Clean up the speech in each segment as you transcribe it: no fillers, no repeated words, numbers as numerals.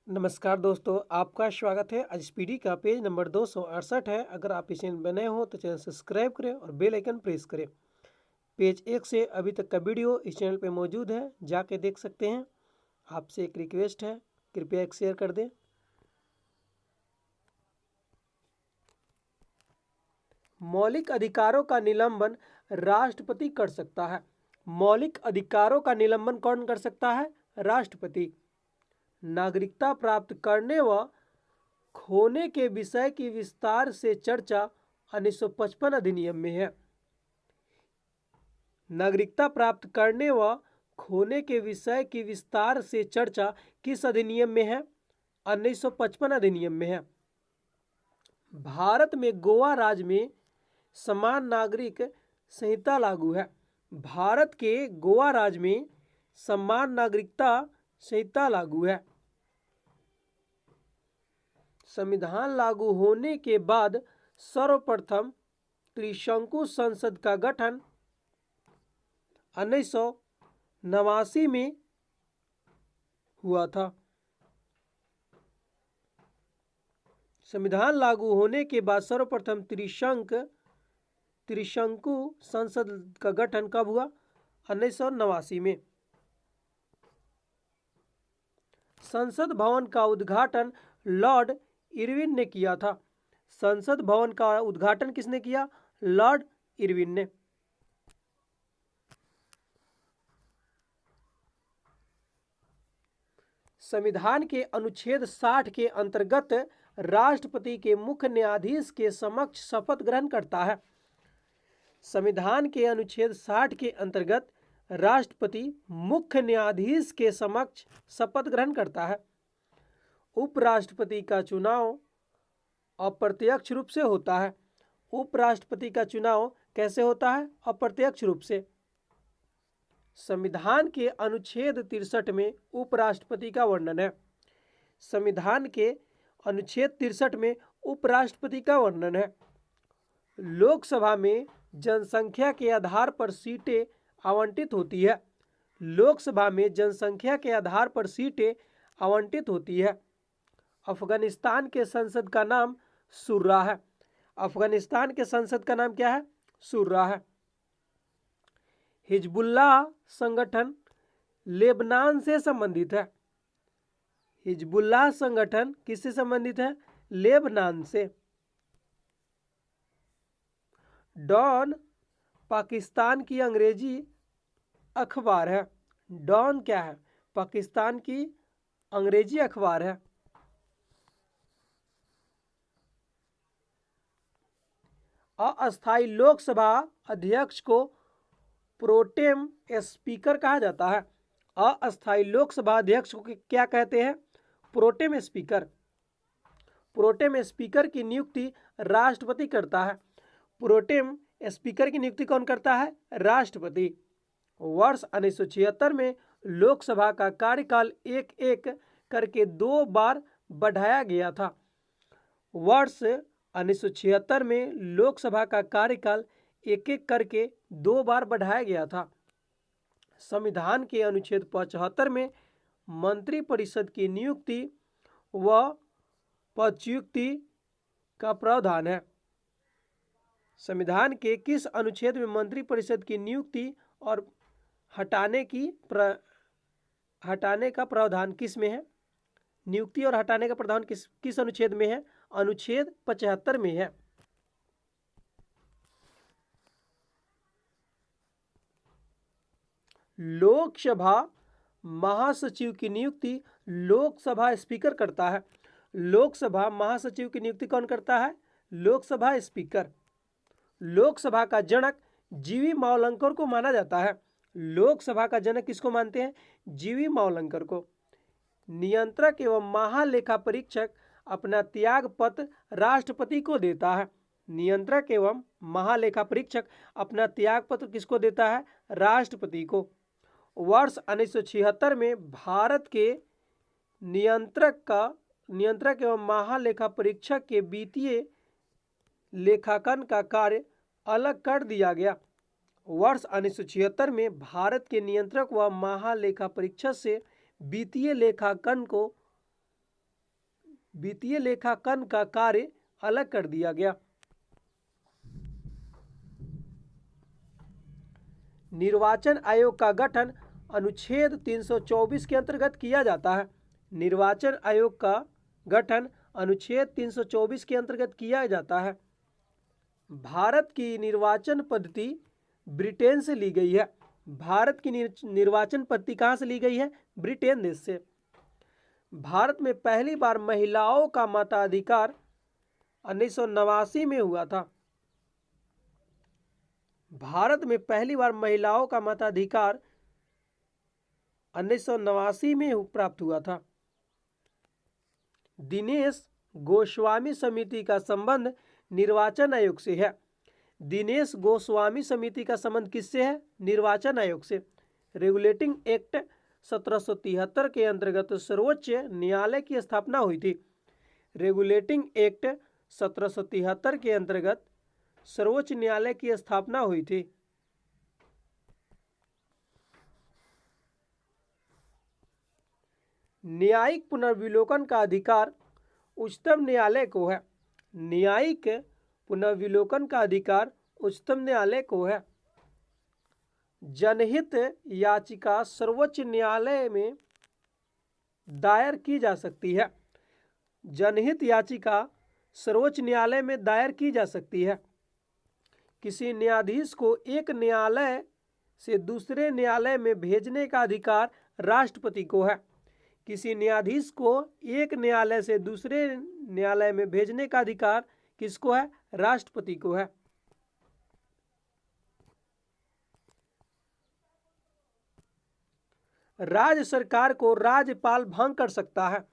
नमस्कार दोस्तों, आपका स्वागत है। आज स्पीडी का पेज नंबर 268 है। अगर आप इस चैनल पर नए हो तो चैनल सब्सक्राइब करें और बेल आइकन प्रेस करें। पेज 1 से अभी तक का वीडियो इस चैनल पे मौजूद है, जाके देख सकते हैं। आपसे एक रिक्वेस्ट है, कृपया एक शेयर कर दें। मौलिक अधिकारों का निलंबन राष्ट्रपति कर सकता है। मौलिक अधिकारों का निलंबन कौन कर सकता है? राष्ट्रपति। नागरिकता प्राप्त करने व खोने के विषय की विस्तार से चर्चा 1955 अधिनियम में है। नागरिकता प्राप्त करने व खोने के विषय की विस्तार से चर्चा किस अधिनियम में है? 1955 अधिनियम में है। भारत में गोवा राज्य में समान नागरिक संहिता लागू है। भारत के गोवा राज्य में समान नागरिकता संहिता लागू है। संविधान लागू होने के बाद सर्वप्रथम त्रिशंकु संसद का गठन 1989 में हुआ था। संविधान लागू होने के बाद सर्वप्रथम त्रिशंकु संसद का गठन कब हुआ? 1989 में। संसद भवन का उद्घाटन लॉर्ड इरविन ने किया था। संसद भवन का उद्घाटन किसने किया? लॉर्ड इरविन ने। संविधान के अनुच्छेद 60 के अंतर्गत राष्ट्रपति के मुख्य न्यायाधीश के समक्ष शपथ ग्रहण करता है। संविधान के अनुच्छेद 60 के अंतर्गत राष्ट्रपति मुख्य न्यायाधीश के समक्ष शपथ ग्रहण करता है। उपराष्ट्रपति का चुनाव अप्रत्यक्ष रूप से होता है। उपराष्ट्रपति का चुनाव कैसे होता है? अप्रत्यक्ष रूप से। संविधान के अनुच्छेद 63 में उपराष्ट्रपति का वर्णन है। संविधान के अनुच्छेद 63 में उपराष्ट्रपति का वर्णन है। लोकसभा में जनसंख्या के आधार पर सीटें आवंटित होती है। लोकसभा में जनसंख्या के आधार पर सीटें आवंटित होती है। अफगानिस्तान के संसद का नाम शुर्रा है। अफगानिस्तान के संसद का नाम क्या है? शुर्रा है। हिजबुल्लाह संगठन लेबनान से संबंधित है। हिजबुल्लाह संगठन किससे संबंधित है? लेबनान से। डॉन पाकिस्तान की अंग्रेजी अखबार है। डॉन क्या है? पाकिस्तान की अंग्रेजी अखबार है। अस्थायी लोकसभा अध्यक्ष को प्रोटेम स्पीकर कहा जाता है। अस्थायी लोकसभा अध्यक्ष को क्या कहते हैं? Pro tem speaker. प्रोटेम स्पीकर की नियुक्ति राष्ट्रपति करता है। प्रोटेम स्पीकर की नियुक्ति कौन करता है? राष्ट्रपति। वर्ष 1976 में लोकसभा का कार्यकाल एक एक करके 2 बार बढ़ाया गया था। वर्ष 1976 में लोकसभा का कार्यकाल एक एक करके 2 बार बढ़ाया गया था। संविधान के अनुच्छेद 75 में मंत्रिपरिषद की नियुक्ति व पदच्युति का प्रावधान है। संविधान के किस अनुच्छेद में मंत्रिपरिषद की नियुक्ति और हटाने का प्रावधान किस में है? नियुक्ति और हटाने का प्रावधान किस अनुच्छेद में है? अनुच्छेद 75 में है। लोकसभा महासचिव की नियुक्ति लोकसभा स्पीकर करता है। लोकसभा महासचिव की नियुक्ति कौन करता है? लोकसभा स्पीकर। लोकसभा का जनक जीवी मावलंकर को माना जाता है। लोकसभा का जनक किसको मानते हैं? जीवी मावलंकर को। नियंत्रक एवं महालेखा परीक्षक अपना त्याग पत्र राष्ट्रपति को देता है। नियंत्रक एवं महालेखा परीक्षक अपना त्याग पत्र किसको देता है? राष्ट्रपति को। वर्ष 1976 में भारत के नियंत्रक एवं महालेखा परीक्षक के वित्तीय लेखांकन का कार्य अलग कर दिया गया। वर्ष 1976 में भारत के नियंत्रक व महालेखा परीक्षक से वित्तीय लेखांकन को वित्तीय लेखांकन का कार्य अलग कर दिया गया। निर्वाचन आयोग का गठन अनुच्छेद 324 के अंतर्गत किया जाता है। निर्वाचन आयोग का गठन अनुच्छेद 324 के अंतर्गत किया जाता है। भारत की निर्वाचन पद्धति ब्रिटेन से ली गई है। भारत की निर्वाचन पद्धति कहाँ से ली गई है? ब्रिटेन देश से। भारत में पहली बार महिलाओं का मताधिकार 1989 में हुआ था। भारत में पहली बार महिलाओं का मताधिकार 1989 में प्राप्त हुआ था। दिनेश गोस्वामी समिति का संबंध निर्वाचन आयोग से है। दिनेश गोस्वामी समिति का संबंध किससे है? निर्वाचन आयोग से। रेगुलेटिंग एक्ट 1773 के अंतर्गत सर्वोच्च न्यायालय की स्थापना हुई थी। रेगुलेटिंग एक्ट 1773 के अंतर्गत सर्वोच्च न्यायालय की स्थापना हुई थी। न्यायिक पुनर्विलोकन का अधिकार उच्चतम न्यायालय को है। न्यायिक पुनर्विलोकन का अधिकार उच्चतम न्यायालय को है। जनहित याचिका सर्वोच्च न्यायालय में दायर की जा सकती है। जनहित याचिका सर्वोच्च न्यायालय में दायर की जा सकती है। किसी न्यायाधीश को एक न्यायालय से दूसरे न्यायालय में भेजने का अधिकार राष्ट्रपति को है। किसी न्यायाधीश को एक न्यायालय से दूसरे न्यायालय में भेजने का अधिकार किसको है? राष्ट्रपति को है। राज्य सरकार को राज्यपाल भंग कर सकता है।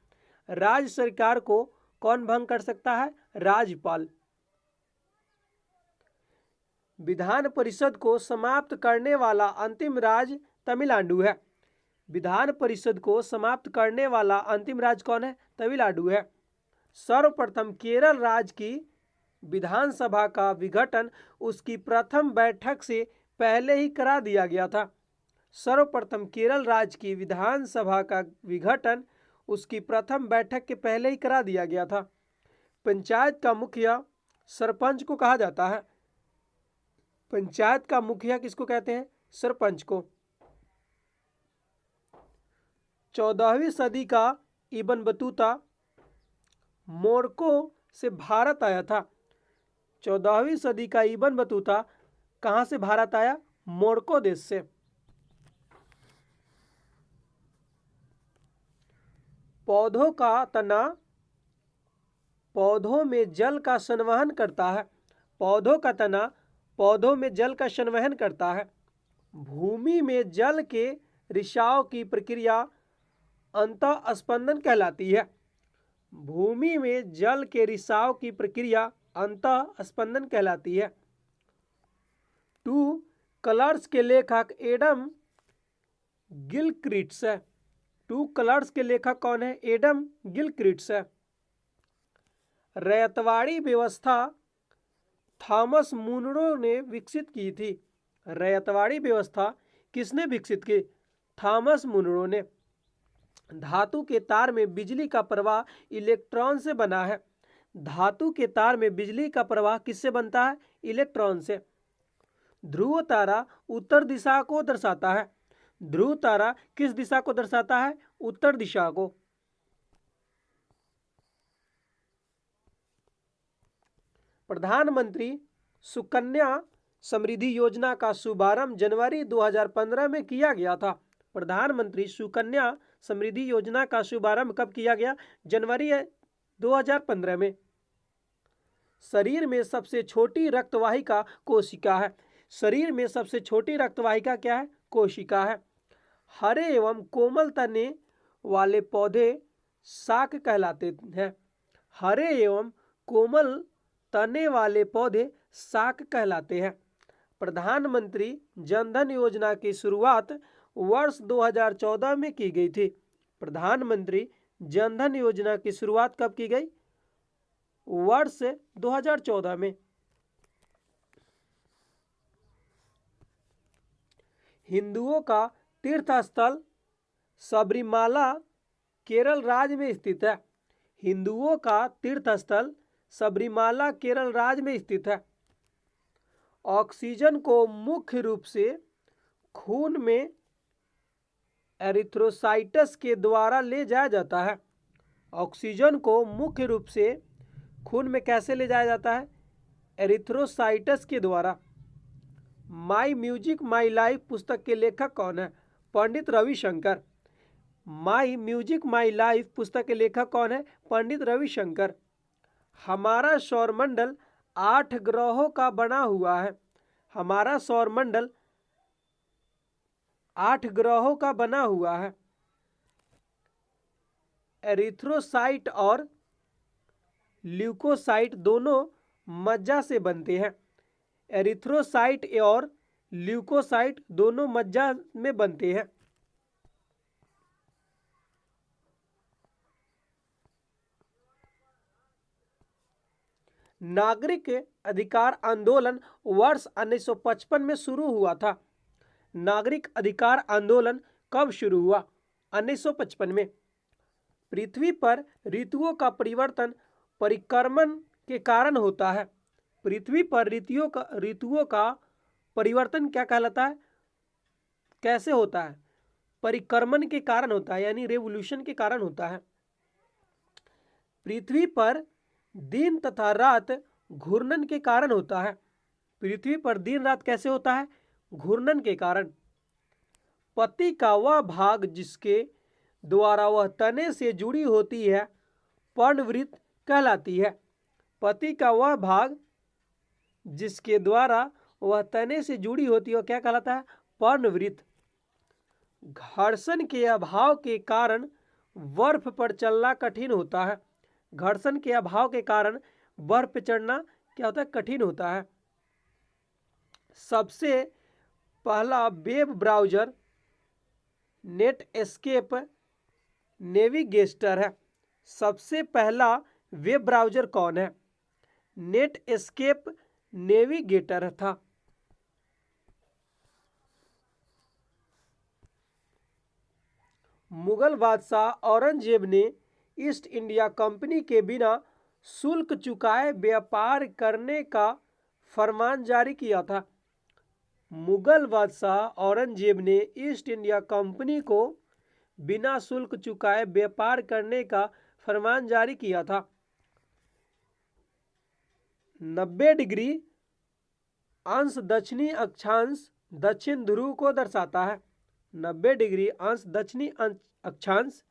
राज्य सरकार को कौन भंग कर सकता है? राज्यपाल। विधान परिषद को समाप्त करने वाला अंतिम राज्य तमिलनाडु है। विधान परिषद को समाप्त करने वाला अंतिम राज्य कौन है? तमिलनाडु है। सर्वप्रथम केरल राज्य की विधानसभा का विघटन उसकी प्रथम बैठक से पहले ही करा दिया गया था। सर्वप्रथम केरल राज्य की विधानसभा का विघटन उसकी प्रथम बैठक के पहले ही करा दिया गया था। पंचायत का मुखिया सरपंच को कहा जाता है। पंचायत का मुखिया किसको कहते हैं? सरपंच को। 14वीं सदी का इब्न बतूता मोरक्को से भारत आया था। 14वीं सदी का इब्न बतूता कहाँ से भारत आया? मोरक्को देश से। पौधों का तना पौधों में जल का संवहन करता है। पौधों का तना पौधों में जल का संवहन करता है। भूमि में जल के रिसाव की प्रक्रिया अंतःस्पंदन कहलाती है। भूमि में जल के रिसाव की प्रक्रिया अंतःस्पंदन कहलाती है। टू कलर्स के लेखक एडम गिलक्रिस्ट है। टू कलर्स के लेखक कौन है? एडम गिलक्रिस्ट है। रैयतवाड़ी व्यवस्था थॉमस मुनरो ने विकसित की थी। रैयतवाड़ी व्यवस्था किसने विकसित की? थॉमस मुनरो ने। धातु के तार में बिजली का प्रवाह इलेक्ट्रॉन से बना है। धातु के तार में बिजली का प्रवाह किससे बनता है? इलेक्ट्रॉन से। ध्रुव तारा उत्तर दिशा को दर्शाता है। ध्रुव तारा किस दिशा को दर्शाता है? उत्तर दिशा को। प्रधानमंत्री सुकन्या समृद्धि योजना का शुभारंभ जनवरी 2015 में किया गया था। प्रधानमंत्री सुकन्या समृद्धि योजना का शुभारंभ कब किया गया? जनवरी 2015 में। शरीर में सबसे छोटी रक्तवाहिका कोशिका है। शरीर में सबसे छोटी रक्तवाहिका क्या है? कोशिका है। हरे एवं कोमल तने वाले पौधे शाक कहलाते हैं। हरे एवं कोमल तने वाले पौधे शाक कहलाते हैं। प्रधानमंत्री जनधन योजना की शुरुआत वर्ष 2014 में की गई थी। प्रधानमंत्री जनधन योजना की शुरुआत कब की गई? वर्ष 2014 में। हिंदुओं का तीर्थ स्थल सबरीमाला केरल राज्य में स्थित है। हिंदुओं का तीर्थ स्थल सबरीमाला केरल राज्य में स्थित है। ऑक्सीजन को मुख्य रूप से खून में एरिथ्रोसाइट्स के द्वारा ले जाया जाता है। ऑक्सीजन को मुख्य रूप से खून में कैसे ले जाया जाता है? एरिथ्रोसाइट्स के द्वारा। माई म्यूजिक माई लाइफ पुस्तक के लेखक कौन है? पंडित रविशंकर। माई म्यूजिक माई लाइफ पुस्तक के लेखक कौन है? पंडित रविशंकर। हमारा सौरमंडल 8 ग्रहों का बना हुआ है। हमारा सौरमंडल 8 ग्रहों का बना हुआ है। एरिथ्रोसाइट और ल्यूकोसाइट दोनों मज्जा से बनते हैं। एरिथ्रोसाइट और ल्यूकोसाइट दोनों मज्जा में बनते हैं। नागरिक अधिकार आंदोलन वर्ष 1955 में शुरू हुआ था। नागरिक अधिकार आंदोलन कब शुरू हुआ? 1955 में। पृथ्वी पर ऋतुओं का परिवर्तन परिक्रमण के कारण होता है। पृथ्वी पर ऋतुओं का परिवर्तन क्या कहलाता है? कैसे होता है? परिक्रमण के कारण होता है, यानी रेवोल्यूशन के कारण होता है। पृथ्वी पर दिन तथा रात घूर्णन के कारण होता है। पृथ्वी पर दिन रात कैसे होता है? घूर्णन के कारण। पत्ती का वह भाग जिसके द्वारा वह तने से जुड़ी होती है पर्णवृत्त कहलाती है। पत्ती का वह भाग जिसके द्वारा वह तने से जुड़ी होती है क्या कहलाता है? पर्णवृत्त। घर्षण के अभाव के कारण बर्फ पर चलना कठिन होता है। घर्षण के अभाव के कारण बर्फ पर चढ़ना क्या होता है? कठिन होता है। सबसे पहला वेब ब्राउज़र नेटस्केप नेविगेटर है। सबसे पहला वेब ब्राउज़र कौन है? नेटस्केप नेविगेटर था। मुगल बादशाह औरंगजेब ने ईस्ट इंडिया कंपनी के बिना शुल्क चुकाए व्यापार करने का फरमान जारी किया था। मुगल बादशाह औरंगजेब ने ईस्ट इंडिया कंपनी को बिना शुल्क चुकाए व्यापार करने का फरमान जारी किया था। 90 डिग्री अंश दक्षिणी अक्षांश दक्षिण ध्रुव को दर्शाता है। 90 डिग्री अंश दक्षिणी अक्षांश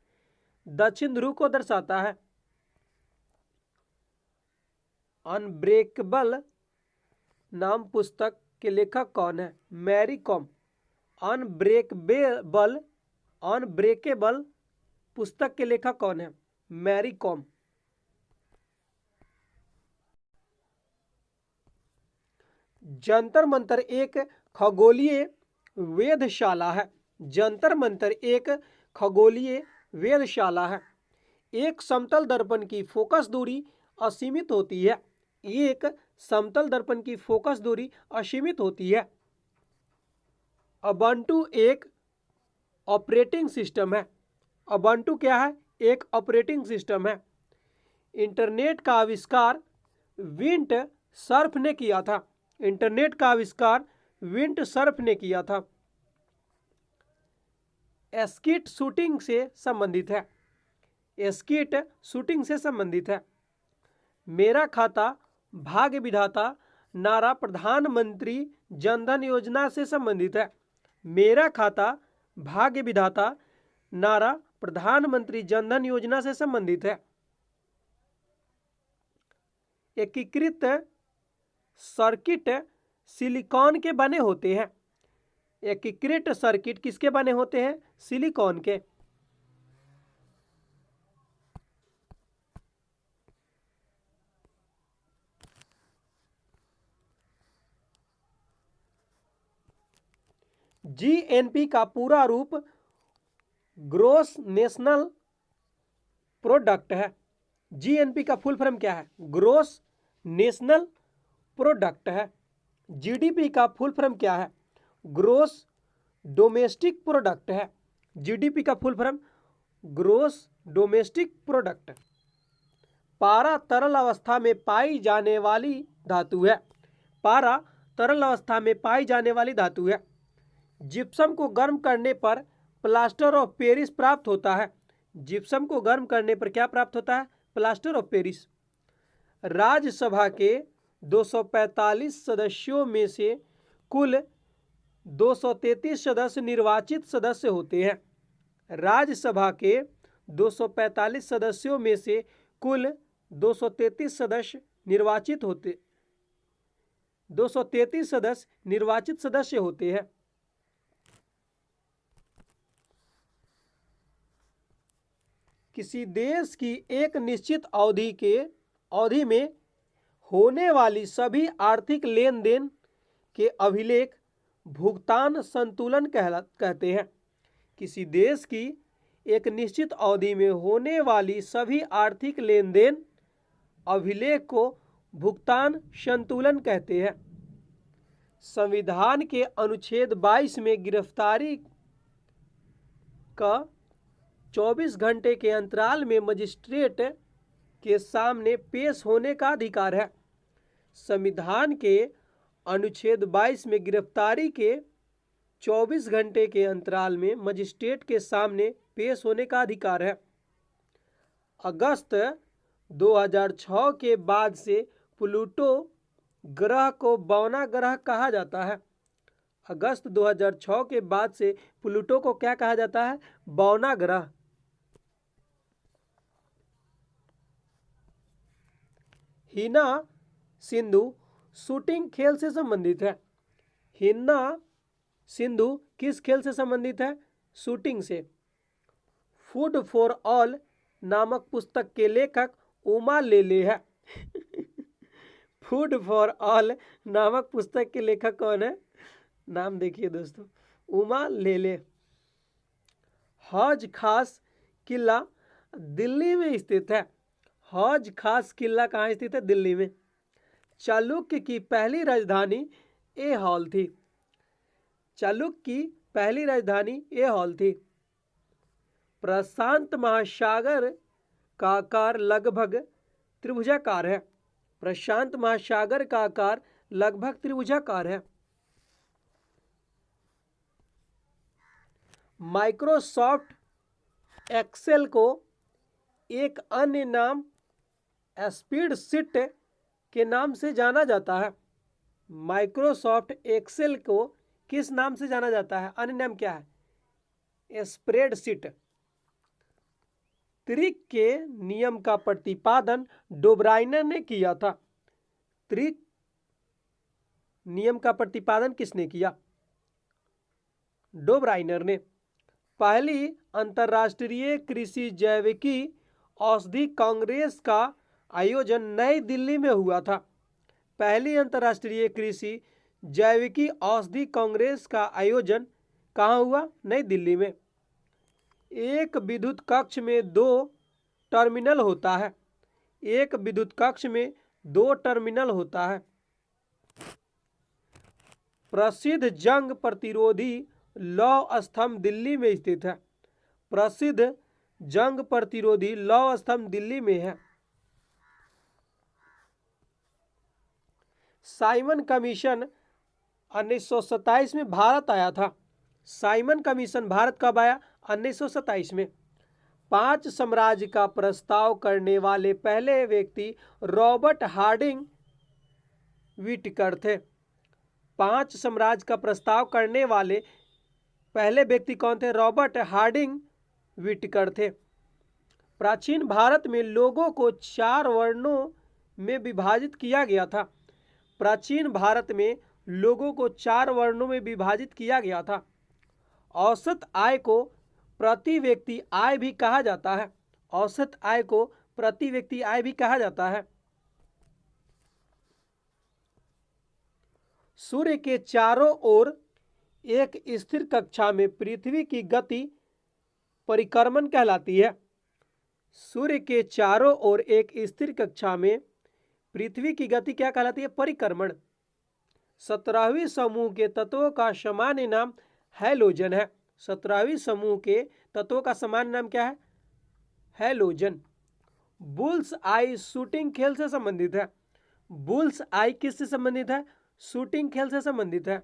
दक्षिण ध्रुव को दर्शाता है। अनब्रेकेबल नाम पुस्तक के लेखक कौन है? Mary com. अनब्रेकेबल पुस्तक के लेखक कौन है? Mary com. जंतर मंतर एक खगोलीय वेधशाला है। जंतर मंतर एक खगोलीय वेधशाला है। एक समतल दर्पण की फोकस दूरी असीमित होती है। एक समतल दर्पण की फोकस दूरी असीमित होती है। उबुंटू एक ऑपरेटिंग सिस्टम है। उबुंटू क्या है? एक ऑपरेटिंग सिस्टम है। इंटरनेट का आविष्कार विंट सर्फ ने किया था। इंटरनेट का आविष्कार विंट सर्फ ने किया था। स्कीट शूटिंग से संबंधित है। स्कीट शूटिंग से संबंधित है। मेरा खाता भाग्य विधाता नारा प्रधानमंत्री जनधन योजना से संबंधित है। मेरा खाता भाग्य विधाता नारा प्रधानमंत्री जनधन योजना से संबंधित है। एकीकृत सर्किट सिलिकॉन के बने होते हैं। एकीकृत सर्किट किसके बने होते हैं? सिलिकॉन के। जीएनपी का पूरा रूप ग्रोस नेशनल प्रोडक्ट है। जीएनपी का फुल फॉर्म क्या है? ग्रोस नेशनल प्रोडक्ट है। जीडीपी का फुल फॉर्म क्या है? ग्रोस डोमेस्टिक प्रोडक्ट है। जीडीपी का full form gross domestic product. पारा तरल अवस्था में पाई जाने वाली धातु है। पारा तरल अवस्था में पाई जाने वाली धातु है। जिप्सम को गर्म करने पर प्लास्टर ऑफ पेरिस प्राप्त होता है। जिप्सम को गर्म करने पर क्या प्राप्त होता है? Plaster of Paris. राज्यसभा के 245 सदस्यों में से कुल 233 सदस्य निर्वाचित सदस्य होते हैं। राज्यसभा के 245 सदस्यों में से कुल 233 सदस्य निर्वाचित होते 233 सदस्य निर्वाचित सदस्य होते हैं। किसी देश की एक निश्चित अवधि में होने वाली सभी आर्थिक लेन देन के अभिलेख भुगतान संतुलन कहते हैं। किसी देश की एक निश्चित अवधि में होने वाली सभी आर्थिक लेन देन अभिलेख को भुगतान संतुलन कहते हैं। संविधान के अनुच्छेद 22 में गिरफ्तारी का 24 घंटे के अंतराल में मजिस्ट्रेट के सामने पेश होने का अधिकार है। संविधान के अनुच्छेद 22 में गिरफ्तारी के 24 घंटे के अंतराल में मजिस्ट्रेट के सामने पेश होने का अधिकार है। अगस्त 2006 के बाद से प्लूटो ग्रह को बौना ग्रह कहा जाता है। अगस्त 2006 के बाद से प्लूटो को क्या कहा जाता है? बौना ग्रह। हिना सिंधु शूटिंग खेल से संबंधित है। हिना सिंधु किस खेल से संबंधित है? शूटिंग से। फूड फॉर ऑल नामक पुस्तक के लेखक उमा लेले है। फूड फॉर ऑल नामक पुस्तक के लेखक कौन है? नाम देखिए दोस्तों, उमा लेले। हौज खास किला दिल्ली में स्थित है। हौज खास किला कहाँ स्थित है? दिल्ली में। चालुक्य की पहली राजधानी ऐहोल थी। चालुक्य की पहली राजधानी ऐहोल थी। प्रशांत महासागर का आकार लगभग त्रिभुजाकार है। प्रशांत महासागर का आकार लगभग त्रिभुजाकार है। माइक्रोसॉफ्ट एक्सेल को एक अन्य नाम स्प्रेडशीट के नाम से जाना जाता है। माइक्रोसॉफ्ट एक्सेल को किस नाम से जाना जाता है? अन्य नाम क्या है? स्प्रेडशीट। त्रिक के नियम का प्रतिपादन डोब्राइनर ने किया था। त्रिक नियम का प्रतिपादन किसने किया? डोब्राइनर ने। पहली अंतर्राष्ट्रीय कृषि जैविकी औषधि कांग्रेस का आयोजन नई दिल्ली में हुआ था। पहली अंतर्राष्ट्रीय कृषि जैविकी औषधि कांग्रेस का आयोजन कहाँ हुआ? नई दिल्ली में। एक विद्युत कक्ष में 2 टर्मिनल होता है। एक विद्युत कक्ष में 2 टर्मिनल होता है। प्रसिद्ध जंग प्रतिरोधी लौह स्तंभ दिल्ली में स्थित है। प्रसिद्ध जंग प्रतिरोधी लौह स्तंभ दिल्ली में है। साइमन कमीशन 1927 में भारत आया था। साइमन कमीशन भारत कब आया? 1927 में। 5 साम्राज्य का प्रस्ताव करने वाले पहले व्यक्ति रॉबर्ट हार्डिंग व्हिटेकर थे। 5 साम्राज्य का प्रस्ताव करने वाले पहले व्यक्ति कौन थे? रॉबर्ट हार्डिंग व्हिटेकर थे। प्राचीन भारत में लोगों को 4 वर्णों में विभाजित किया गया था। प्राचीन भारत में लोगों को 4 वर्णों में विभाजित किया गया था। औसत आय को प्रति व्यक्ति आय भी कहा जाता है। औसत आय को प्रति व्यक्ति आय भी कहा जाता है। सूर्य के चारों ओर एक स्थिर कक्षा में पृथ्वी की गति परिक्रमण कहलाती है। सूर्य के चारों ओर एक स्थिर कक्षा में पृथ्वी की गति क्या कहलाती है? परिक्रमण। 17वीं समूह के तत्वों का सामान्य नाम हैलोजन है। 17वीं समूह के तत्वों का सामान्य नाम क्या है? हैलोजन। बुल्स आई शूटिंग खेल से संबंधित है। बुल्स आई किससे संबंधित है? शूटिंग खेल से संबंधित है।